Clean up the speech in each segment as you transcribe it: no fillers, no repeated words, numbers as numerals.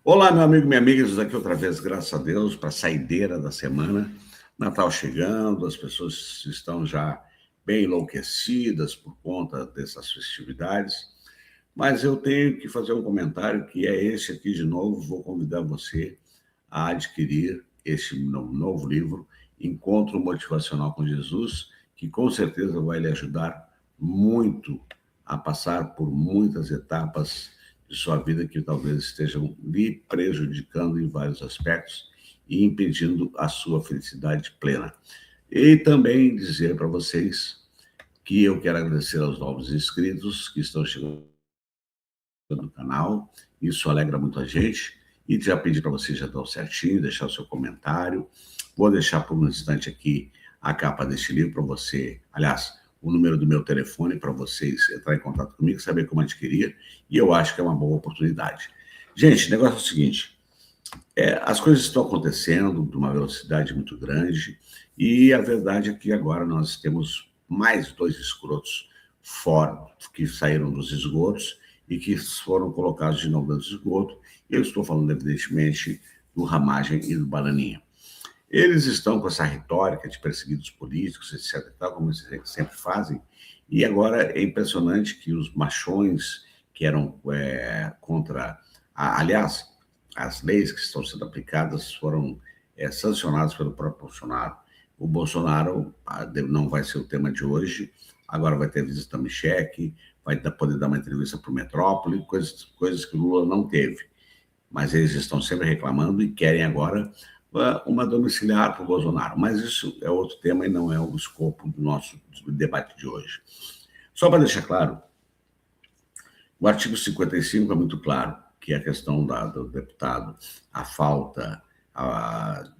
Olá, meu amigo, minha amiga, estamos aqui outra vez, graças a Deus, para a saideira da semana. Natal chegando, as pessoas estão já bem enlouquecidas por conta dessas festividades, mas eu tenho que fazer um comentário que é esse aqui de novo. Vou convidar você a adquirir este novo livro, Encontro Motivacional com Jesus, que com certeza vai lhe ajudar muito a passar por muitas etapas de sua vida que talvez estejam lhe prejudicando em vários aspectos e impedindo a sua felicidade plena. E também dizer para vocês que eu quero agradecer aos novos inscritos que estão chegando no canal, isso alegra muito a gente, e já pedi para vocês já dar certinho, deixar o seu comentário. Vou deixar por um instante aqui a capa deste livro para você, aliás, o número do meu telefone para vocês entrar em contato comigo, saber como adquirir, e eu acho que é uma boa oportunidade. Gente, o negócio é o seguinte, as coisas estão acontecendo de uma velocidade muito grande, e a verdade é que agora nós temos mais dois escrotos fora, que saíram dos esgotos e que foram colocados de novo dentro do esgoto. Eu estou falando, evidentemente, do Ramagem e do Bananinha. Eles estão com essa retórica de perseguidos políticos, etc., como eles sempre fazem, e agora é impressionante que os machões que eram contra... aliás, as leis que estão sendo aplicadas foram sancionadas pelo próprio Bolsonaro. O Bolsonaro não vai ser o tema de hoje, agora vai ter visita a Michele, vai poder dar uma entrevista para o Metrópole, coisas que o Lula não teve. Mas eles estão sempre reclamando e querem agora uma domiciliar para o Bolsonaro. Mas isso é outro tema e não é o escopo do nosso debate de hoje. Só para deixar claro, o artigo 55 é muito claro, que é a questão do deputado, a falta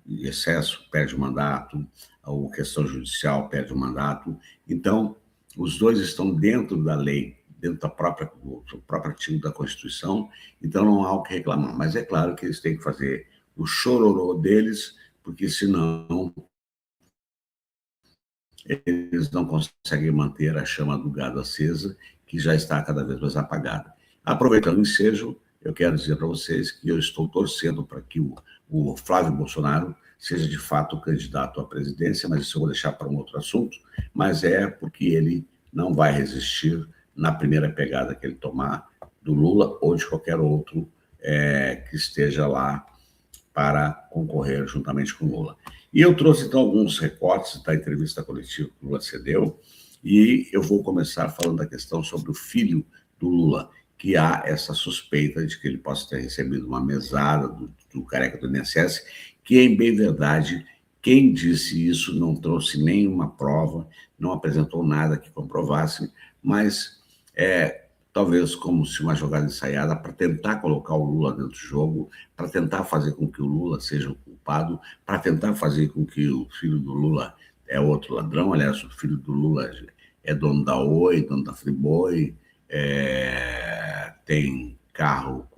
de excesso perde o mandato, a questão judicial perde o mandato. Então, os dois estão dentro da lei, dentro do próprio artigo da Constituição, então não há o que reclamar. Mas é claro que eles têm que fazer o chororô deles, porque senão eles não conseguem manter a chama do gado acesa, que já está cada vez mais apagada. Aproveitando o ensejo, eu quero dizer para vocês que eu estou torcendo para que o Flávio Bolsonaro seja de fato candidato à presidência, mas isso eu vou deixar para um outro assunto, mas é porque ele não vai resistir na primeira pegada que ele tomar do Lula ou de qualquer outro que esteja lá para concorrer juntamente com Lula. E eu trouxe, então, alguns recortes da entrevista coletiva que o Lula cedeu, e eu vou começar falando da questão sobre o filho do Lula, que há essa suspeita de que ele possa ter recebido uma mesada do careca do INSS, que, em bem verdade, quem disse isso não trouxe nenhuma prova, não apresentou nada que comprovasse, mas talvez como se uma jogada ensaiada para tentar colocar o Lula dentro do jogo, para tentar fazer com que o Lula seja o culpado, para tentar fazer com que o filho do Lula é outro ladrão. Aliás, o filho do Lula é dono da Oi, dono da Friboi, tem carro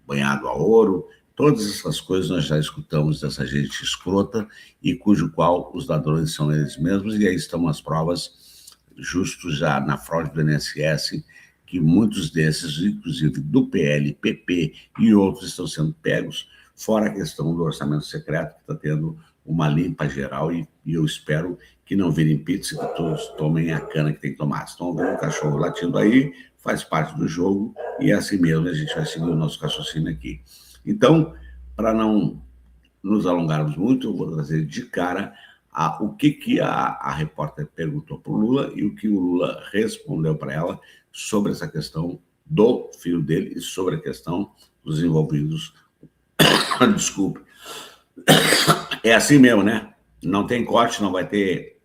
banhado a ouro. Todas essas coisas nós já escutamos dessa gente escrota e cujo qual os ladrões são eles mesmos, e aí estão as provas justos já na fraude do INSS, que muitos desses, inclusive do PL, PP e outros, estão sendo pegos, fora a questão do orçamento secreto, que está tendo uma limpa geral, e eu espero que não virem pizza, que todos tomem a cana que tem que tomar. Estão vendo um cachorro latindo aí, faz parte do jogo, e assim mesmo a gente vai seguir o nosso raciocínio aqui. Então, para não nos alongarmos muito, eu vou trazer de cara o que a repórter perguntou para o Lula e o que o Lula respondeu para ela sobre essa questão do filho dele e sobre a questão dos envolvidos. Desculpe. É assim mesmo, né? Não tem corte, não vai ter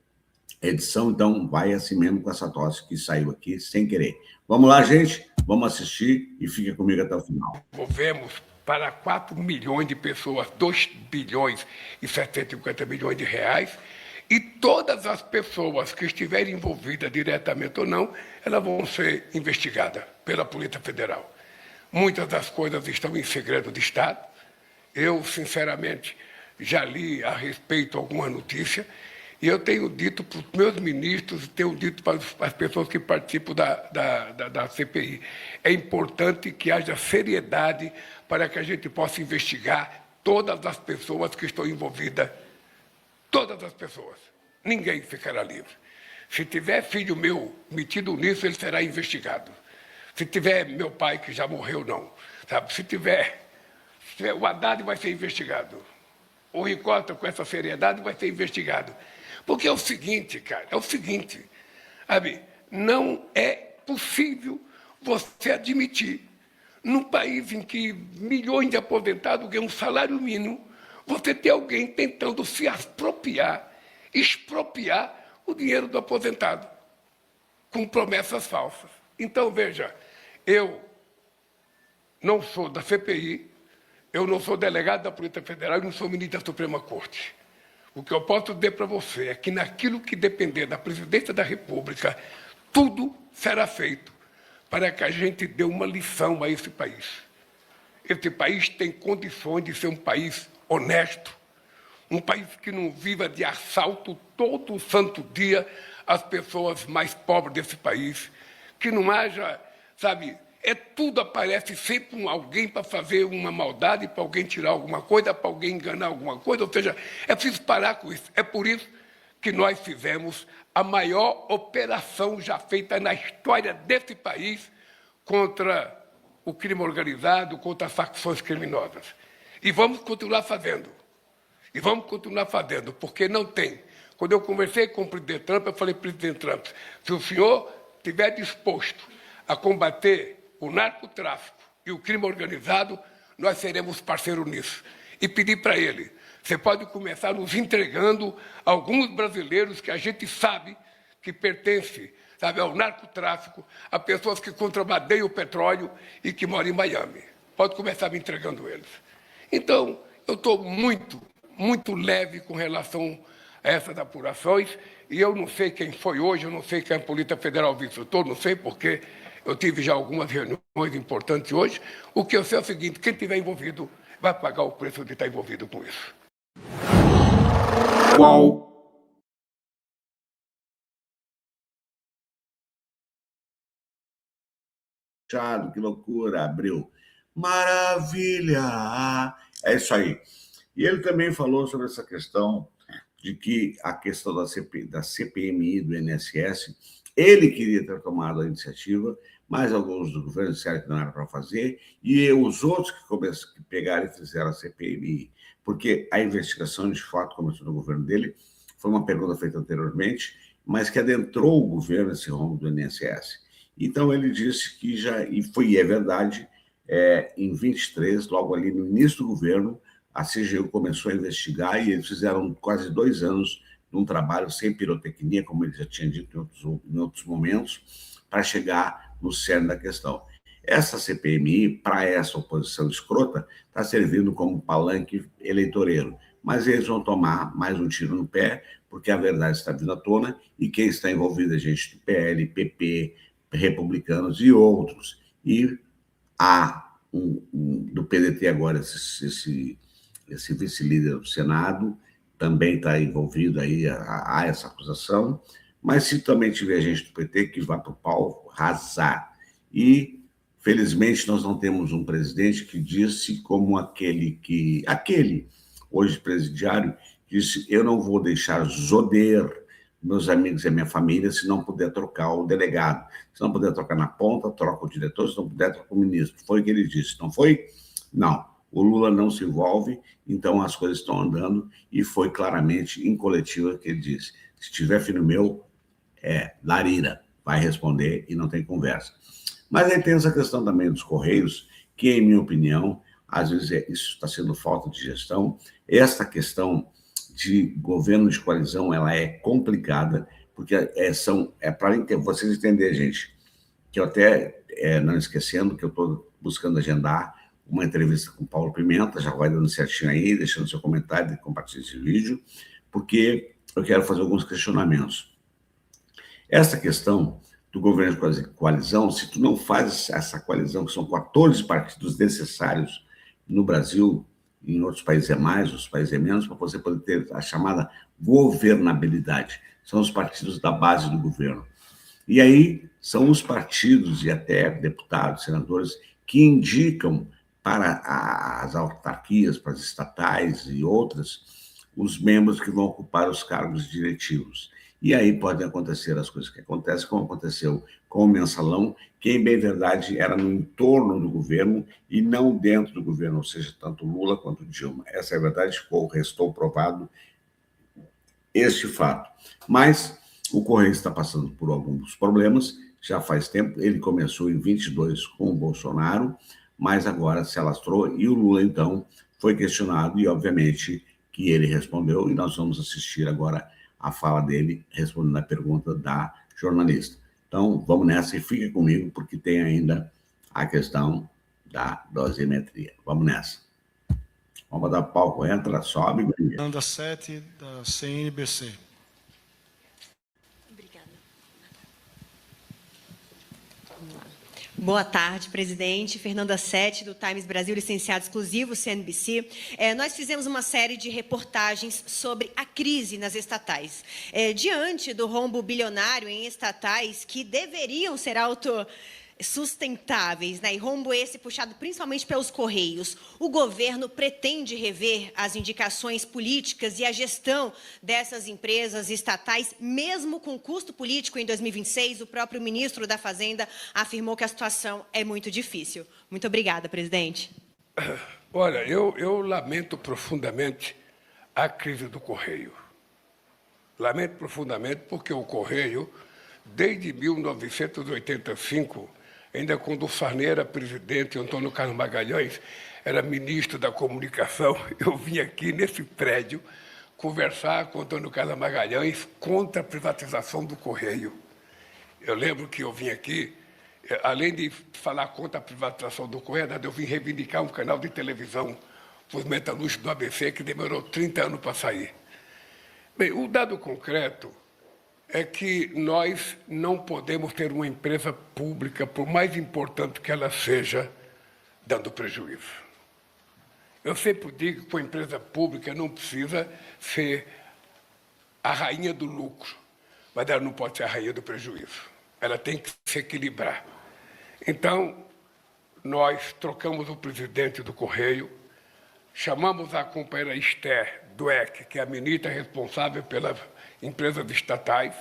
edição, então vai assim mesmo com essa tosse que saiu aqui sem querer. Vamos lá, gente? Vamos assistir e fique comigo até o final. Movemos para 4 milhões de pessoas, 2 bilhões e 750 milhões de reais, e todas as pessoas que estiverem envolvidas diretamente ou não, elas vão ser investigadas pela Polícia Federal. Muitas das coisas estão em segredo de Estado. Eu, sinceramente, já li a respeito alguma notícia, E eu tenho dito para os meus ministros, tenho dito para as pessoas que participam da CPI, é importante que haja seriedade para que a gente possa investigar todas as pessoas que estão envolvidas, todas as pessoas. Ninguém ficará livre. Se tiver filho meu metido nisso, ele será investigado. Se tiver meu pai, que já morreu, não. Sabe? Se tiver o Haddad vai ser investigado. O Ricota, com essa seriedade, vai ser investigado. Porque é o seguinte, cara, é o seguinte, sabe? Não é possível você admitir, num país em que milhões de aposentados ganham um salário mínimo, você ter alguém tentando se apropriar, expropriar o dinheiro do aposentado, com promessas falsas. Então, veja, eu não sou da CPI, eu não sou delegado da Polícia Federal e não sou ministro da Suprema Corte. O que eu posso dizer para você é que, naquilo que depender da Presidência da República, tudo será feito para que a gente dê uma lição a esse país. Esse país tem condições de ser um país honesto, um país que não viva de assalto todo santo dia às pessoas mais pobres desse país, que não haja, sabe, tudo aparece sempre alguém para fazer uma maldade, para alguém tirar alguma coisa, para alguém enganar alguma coisa, ou seja, é preciso parar com isso. É por isso que nós fizemos a maior operação já feita na história desse país contra o crime organizado, contra as facções criminosas. E vamos continuar fazendo. E vamos continuar fazendo, porque não tem. Quando eu conversei com o presidente Trump, eu falei, presidente Trump, se o senhor estiver disposto a combater o narcotráfico e o crime organizado, nós seremos parceiros nisso. E pedi para ele, você pode começar nos entregando alguns brasileiros que a gente sabe que pertencem, sabe, ao narcotráfico, a pessoas que contrabandeiam o petróleo e que moram em Miami. Pode começar me entregando eles. Então, eu estou muito leve com relação a essas apurações, e eu não sei quem foi hoje, eu não sei quem a Polícia Federal visitou, não sei porque eu tive já algumas reuniões importantes hoje. O que eu sei é o seguinte, quem estiver envolvido vai pagar o preço de estar envolvido com isso. Qual? Que loucura, abriu. Maravilha! É isso aí. E ele também falou sobre essa questão de que a questão da CPMI, do INSS, ele queria ter tomado a iniciativa, mas alguns dos governos disseram que não era para fazer, e os outros que pegaram e fizeram a CPMI, porque a investigação, de fato, começou no governo dele, foi uma pergunta feita anteriormente, mas que adentrou o governo esse rombo do INSS. Então, ele disse que já, e é verdade, em 23, logo ali no início do governo, a CGU começou a investigar e eles fizeram quase 2 anos de um trabalho sem pirotecnia, como ele já tinha dito em outros momentos, para chegar no cerne da questão. Essa CPMI, para essa oposição escrota, está servindo como palanque eleitoreiro, mas eles vão tomar mais um tiro no pé, porque a verdade está vindo à tona e quem está envolvido é gente do PL, PP, republicanos e outros. E há do PDT agora esse vice-líder do Senado, também está envolvido aí a essa acusação, mas se também tiver gente do PT que vá para o pau arrasar. E, felizmente, nós não temos um presidente que disse como aquele, hoje presidiário, disse, eu não vou deixar zoder meus amigos e a minha família se não puder trocar o delegado. Se não puder trocar na ponta, troca o diretor, se não puder, troca o ministro. Foi o que ele disse, não foi? Não. O Lula não se envolve, então as coisas estão andando, e foi claramente em coletiva que ele disse, se tiver filho meu, Larira, vai responder e não tem conversa. Mas aí tem essa questão também dos Correios, que, em minha opinião, às vezes isso está sendo falta de gestão. Esta questão de governo de coalizão, ela é complicada, porque para vocês entenderem, gente, que eu até, não esquecendo, que eu estou buscando agendar uma entrevista com o Paulo Pimenta, já vai dando certinho aí, deixando seu comentário e compartilhando esse vídeo, porque eu quero fazer alguns questionamentos. Essa questão do governo de coalizão, se tu não faz essa coalizão, que são 14 partidos necessários no Brasil, em outros países é mais, outros países é menos, para você poder ter a chamada governabilidade. São os partidos da base do governo. E aí são os partidos e até deputados, senadores, que indicam para as autarquias, para as estatais e outras, os membros que vão ocupar os cargos diretivos. E aí podem acontecer as coisas que acontecem, como aconteceu com o mensalão, que, em bem verdade, era no entorno do governo e não dentro do governo, ou seja, tanto Lula quanto Dilma. Essa é a verdade, restou provado este fato. Mas o Correio está passando por alguns problemas, já faz tempo, ele começou em 22 com o Bolsonaro, mas agora se alastrou e o Lula, então, foi questionado e, obviamente, que ele respondeu, e nós vamos assistir agora a fala dele respondendo a pergunta da jornalista. Então, vamos nessa e fique comigo, porque tem ainda a questão da dosimetria. Vamos nessa. Vamos dar palco, entra, sobe. Fernanda Sete, da CNBC. Obrigada. Boa tarde, presidente. Fernanda Sete, do Times Brasil, licenciado exclusivo, CNBC. Nós fizemos uma série de reportagens sobre a crise nas estatais. Diante do rombo bilionário em estatais que deveriam ser autossustentáveis, né? E rombo esse puxado principalmente pelos Correios, o governo pretende rever as indicações políticas e a gestão dessas empresas estatais, mesmo com custo político em 2026. O próprio ministro da Fazenda afirmou que a situação é muito difícil. Muito obrigada, presidente. Olha, eu lamento profundamente a crise do Correio. Lamento profundamente porque o Correio, desde 1985, ainda quando o Sarney era presidente, Antônio Carlos Magalhães era ministro da Comunicação, eu vim aqui nesse prédio conversar com Antônio Carlos Magalhães contra a privatização do Correio. Eu lembro que eu vim aqui, além de falar contra a privatização do Correio, eu vim reivindicar um canal de televisão para os metalúrgicos do ABC, que demorou 30 anos para sair. Bem, o dado concreto é que nós não podemos ter uma empresa pública, por mais importante que ela seja, dando prejuízo. Eu sempre digo que uma empresa pública não precisa ser a rainha do lucro, mas ela não pode ser a rainha do prejuízo. Ela tem que se equilibrar. Então, nós trocamos o presidente do Correio, chamamos a companheira Esther Dweck, que é a ministra responsável pelas empresas estatais,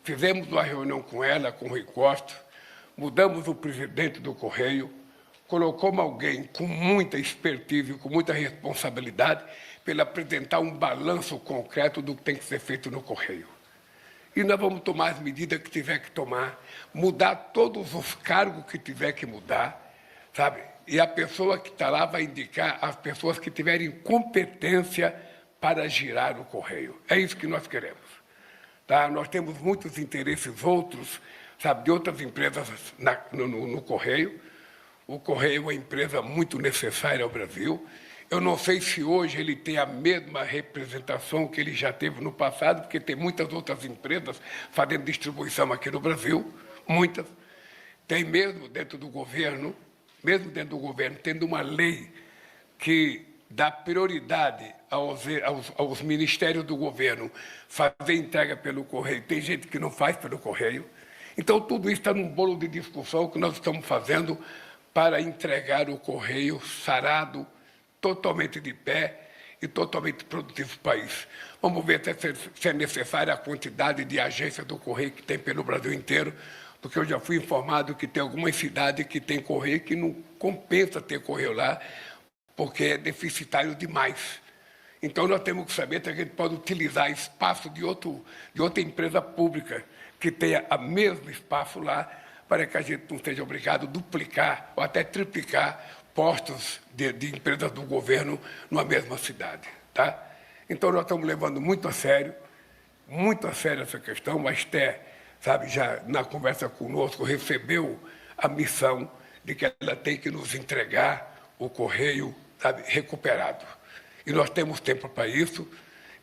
fizemos uma reunião com ela, com o Rui Costa, mudamos o presidente do Correio, colocamos alguém com muita expertise, com muita responsabilidade, para ele apresentar um balanço concreto do que tem que ser feito no Correio. E nós vamos tomar as medidas que tiver que tomar, mudar todos os cargos que tiver que mudar, sabe? E a pessoa que está lá vai indicar as pessoas que tiverem competência para girar o Correio. É isso que nós queremos. Tá? Nós temos muitos interesses outros, sabe, de outras empresas no Correio. O Correio é uma empresa muito necessária ao Brasil. Eu não sei se hoje ele tem a mesma representação que ele já teve no passado, porque tem muitas outras empresas fazendo distribuição aqui no Brasil, muitas. Tem mesmo dentro do governo, tendo uma lei que dá prioridade aos ministérios do governo fazer entrega pelo Correio. Tem gente que não faz pelo Correio. Então, tudo isso está num bolo de discussão que nós estamos fazendo para entregar o Correio sarado, totalmente de pé e totalmente produtivo para o país. Vamos ver se é necessária a quantidade de agências do Correio que tem pelo Brasil inteiro, porque eu já fui informado que tem algumas cidades que tem Correio que não compensa ter Correio lá, porque é deficitário demais. Então, nós temos que saber se a gente pode utilizar espaço de outra empresa pública que tenha o mesmo espaço lá, para que a gente não seja obrigado a duplicar ou até triplicar postos de empresas do governo numa mesma cidade. Tá? Então, nós estamos levando muito a sério essa questão. A Esther, sabe, já na conversa conosco, recebeu a missão de que ela tem que nos entregar o Correio, sabe, recuperado. E nós temos tempo para isso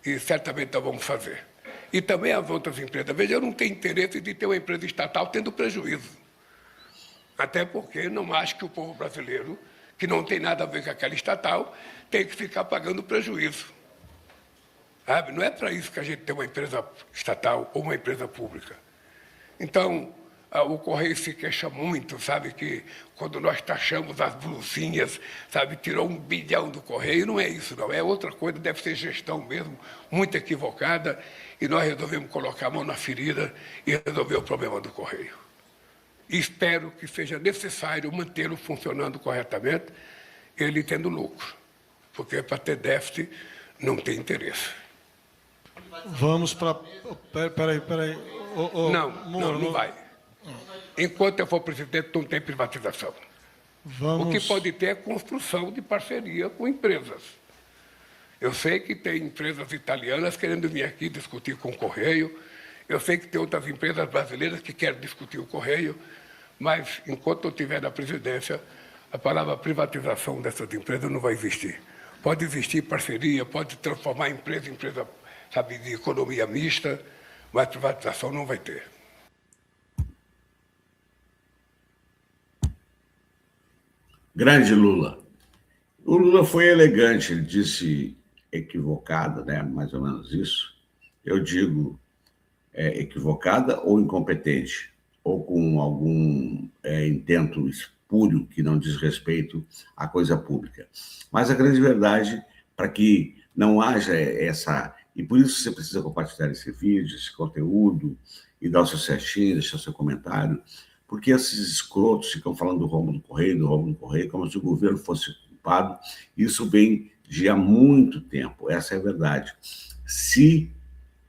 e certamente nós vamos fazer. E também as outras empresas. Veja, eu não tenho interesse de ter uma empresa estatal tendo prejuízo. Até porque não acho que o povo brasileiro que não tem nada a ver com aquela estatal, tem que ficar pagando prejuízo. Sabe? Não é para isso que a gente tem uma empresa estatal ou uma empresa pública. Então, o Correio se queixa muito, sabe, que quando nós taxamos as blusinhas, sabe, tirou 1 bilhão do Correio. Não é isso, não. É outra coisa, deve ser gestão mesmo, muito equivocada, e nós resolvemos colocar a mão na ferida e resolver o problema do Correio. E espero que seja necessário mantê-lo funcionando corretamente, ele tendo lucro, porque para ter déficit não tem interesse. Vamos para... Peraí. Não vai. Enquanto eu for presidente, não tem privatização. O que pode ter é construção de parceria com empresas. Eu sei que tem empresas italianas querendo vir aqui discutir com o Correio, eu sei que tem outras empresas brasileiras que querem discutir o Correio, mas, enquanto eu estiver na presidência, a palavra privatização dessas empresas não vai existir. Pode existir parceria, pode transformar a empresa em empresa, sabe, de economia mista, mas privatização não vai ter. Grande Lula. O Lula foi elegante, ele disse equivocada, né? Mais ou menos isso. Eu digo equivocada ou incompetente, ou com algum intento espúrio que não diz respeito à coisa pública. Mas a grande verdade, para que não haja essa... E por isso você precisa compartilhar esse vídeo, esse conteúdo, e dar o seu certinho, deixar o seu comentário, porque esses escrotos ficam falando do rombo do Correio, como se o governo fosse culpado. Isso vem de há muito tempo, essa é a verdade. Se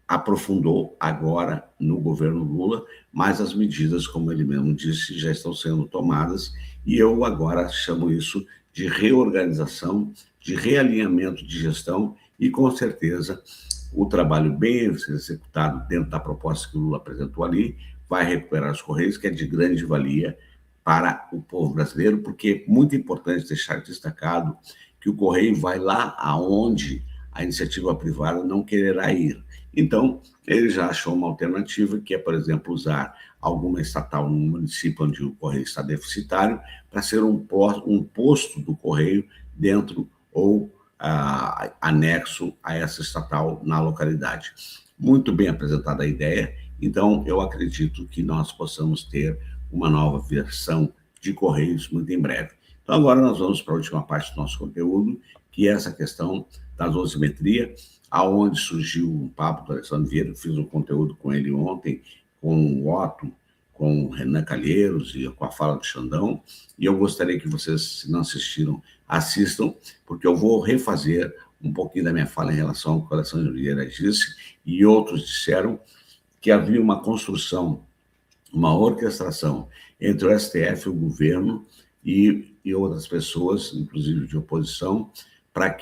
aprofundou agora no governo Lula, mas as medidas, como ele mesmo disse, já estão sendo tomadas, e eu agora chamo isso de reorganização, de realinhamento de gestão, e com certeza o trabalho bem executado dentro da proposta que o Lula apresentou ali vai recuperar os Correios, que é de grande valia para o povo brasileiro, porque é muito importante deixar destacado que o Correio vai lá aonde a iniciativa privada não quererá ir. Então, ele já achou uma alternativa, que é, por exemplo, usar alguma estatal no município onde o Correio está deficitário, para ser um posto do Correio dentro ou anexo a essa estatal na localidade. Muito bem apresentada a ideia, então eu acredito que nós possamos ter uma nova versão de Correios muito em breve. Então agora nós vamos para a última parte do nosso conteúdo, que é essa questão da dosimetria, aonde surgiu um papo do Alessandro Vieira, fiz um conteúdo com ele ontem, com o Otto, com o Renan Calheiros e com a fala do Xandão, e eu gostaria que vocês, se não assistiram, assistam, porque eu vou refazer um pouquinho da minha fala em relação ao que o Alessandro Vieira disse, e outros disseram que havia uma construção, uma orquestração entre o STF, o governo e outras pessoas, inclusive de oposição, para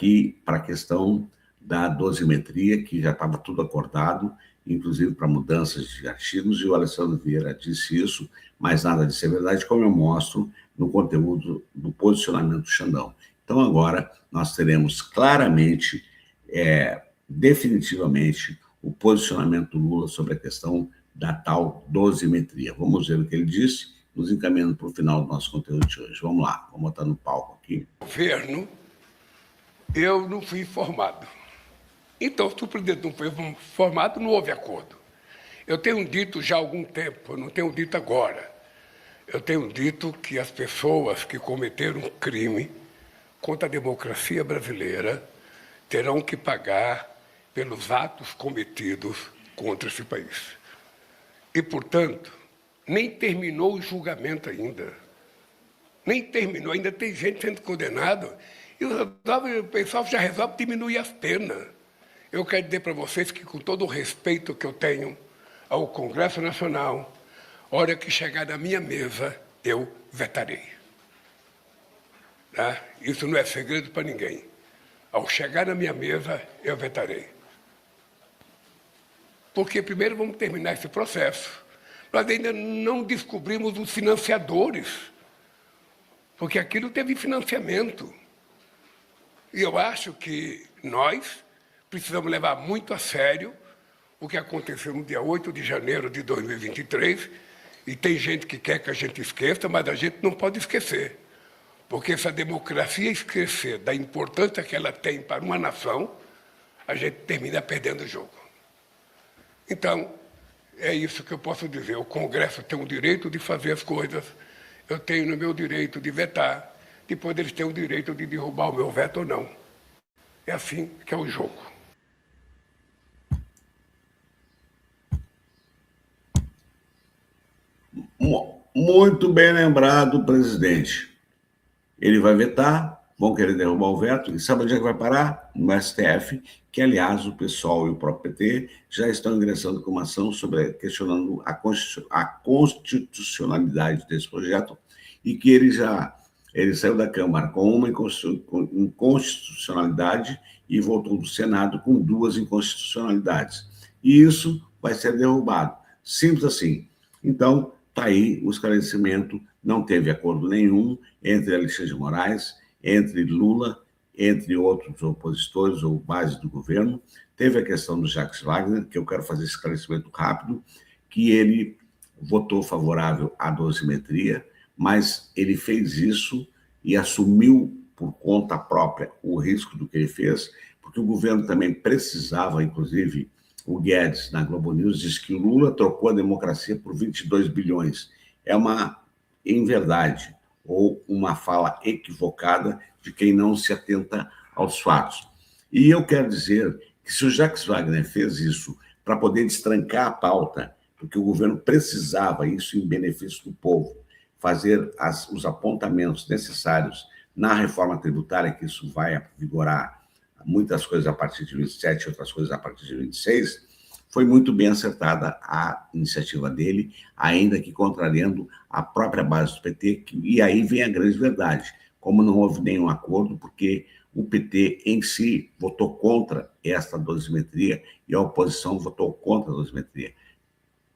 a questão da dosimetria, que já estava tudo acordado, inclusive para mudanças de artigos, e o Alessandro Vieira disse isso, mas nada disso é verdade, como eu mostro no conteúdo do posicionamento do Xandão. Então, agora, nós teremos claramente, definitivamente, o posicionamento do Lula sobre a questão da tal dosimetria. Vamos ver o que ele disse, nos encaminhando para o final do nosso conteúdo de hoje. Vamos lá, vamos botar no palco aqui. Governo, eu não fui informado. Então, se o presidente não foi informado, não houve acordo. Eu tenho dito já há algum tempo, eu não tenho dito agora, eu tenho dito que as pessoas que cometeram um crime contra a democracia brasileira terão que pagar pelos atos cometidos contra esse país. E, portanto, nem terminou o julgamento ainda. Nem terminou, ainda tem gente sendo condenada. E o pessoal já resolve diminuir as penas. Eu quero dizer para vocês que, com todo o respeito que eu tenho ao Congresso Nacional, a hora que chegar na minha mesa, eu vetarei. Tá? Isso não é segredo para ninguém. Ao chegar na minha mesa, eu vetarei. Porque primeiro vamos terminar esse processo. Nós ainda não descobrimos os financiadores, porque aquilo teve financiamento. E eu acho que nós precisamos levar muito a sério o que aconteceu no dia 8 de janeiro de 2023, e tem gente que quer que a gente esqueça, mas a gente não pode esquecer. Porque se a democracia esquecer da importância que ela tem para uma nação, a gente termina perdendo o jogo. Então, é isso que eu posso dizer. O Congresso tem o direito de fazer as coisas, eu tenho o meu direito de vetar, depois eles têm o direito de derrubar o meu veto ou não. É assim que é o jogo. Muito bem lembrado, presidente. Ele vai vetar, vão querer derrubar o veto, e sabe onde é que vai parar? No STF, que, aliás, o PSOL e o próprio PT já estão ingressando com uma ação questionando a constitucionalidade desse projeto, e que ele saiu da Câmara com uma inconstitucionalidade e voltou do Senado com 2 inconstitucionalidades. E isso vai ser derrubado. Simples assim. Então, está aí o esclarecimento. Não teve acordo nenhum entre Alexandre de Moraes, entre Lula, entre outros opositores ou base do governo. Teve a questão do Jacques Wagner, que eu quero fazer esclarecimento rápido, que ele votou favorável à dosimetria, mas ele fez isso e assumiu por conta própria o risco do que ele fez, porque o governo também precisava, inclusive o Guedes, na Globo News, disse que o Lula trocou a democracia por 22 bilhões. É uma inverdade ou uma fala equivocada de quem não se atenta aos fatos. E eu quero dizer que se o Jacques Wagner fez isso para poder destrancar a pauta, porque o governo precisava, isso em benefício do povo, fazer os apontamentos necessários na reforma tributária, que isso vai vigorar muitas coisas a partir de 27, outras coisas a partir de 26, foi muito bem acertada a iniciativa dele, ainda que contrariando a própria base do PT, e aí vem a grande verdade, como não houve nenhum acordo, porque o PT em si votou contra esta dosimetria e a oposição votou contra a dosimetria.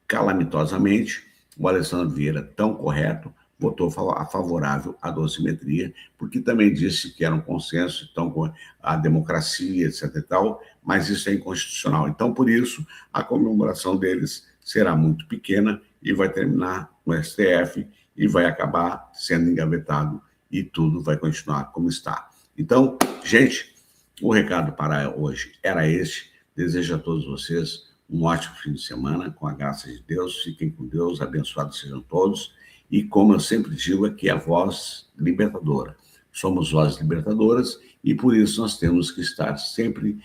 Calamitosamente, o Alessandro Vieira, tão correto, votou favorável à dosimetria, porque também disse que era um consenso, então, com a democracia, etc. e tal, mas isso é inconstitucional. Então, por isso, a comemoração deles será muito pequena e vai terminar no STF e vai acabar sendo engavetado e tudo vai continuar como está. Então, gente, o recado para hoje era este. Desejo a todos vocês um ótimo fim de semana, com a graça de Deus. Fiquem com Deus, abençoados sejam todos. E como eu sempre digo, aqui é a voz libertadora. Somos vozes libertadoras e por isso nós temos que estar sempre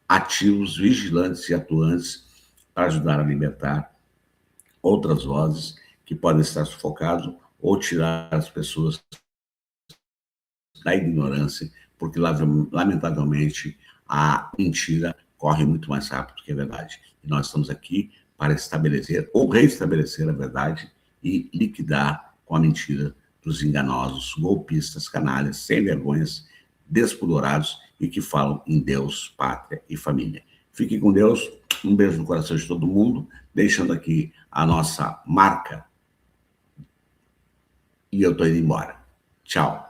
ativos, vigilantes e atuantes para ajudar a libertar outras vozes que podem estar sufocadas ou tirar as pessoas da ignorância, porque, lamentavelmente, a mentira corre muito mais rápido que a verdade. E nós estamos aqui para estabelecer ou restabelecer a verdade e liquidar com a mentira dos enganosos, golpistas, canalhas, sem vergonhas, despudораdos e que falam em Deus, pátria e família. Fiquem com Deus, um beijo no coração de todo mundo, deixando aqui a nossa marca. E eu estou indo embora. Tchau.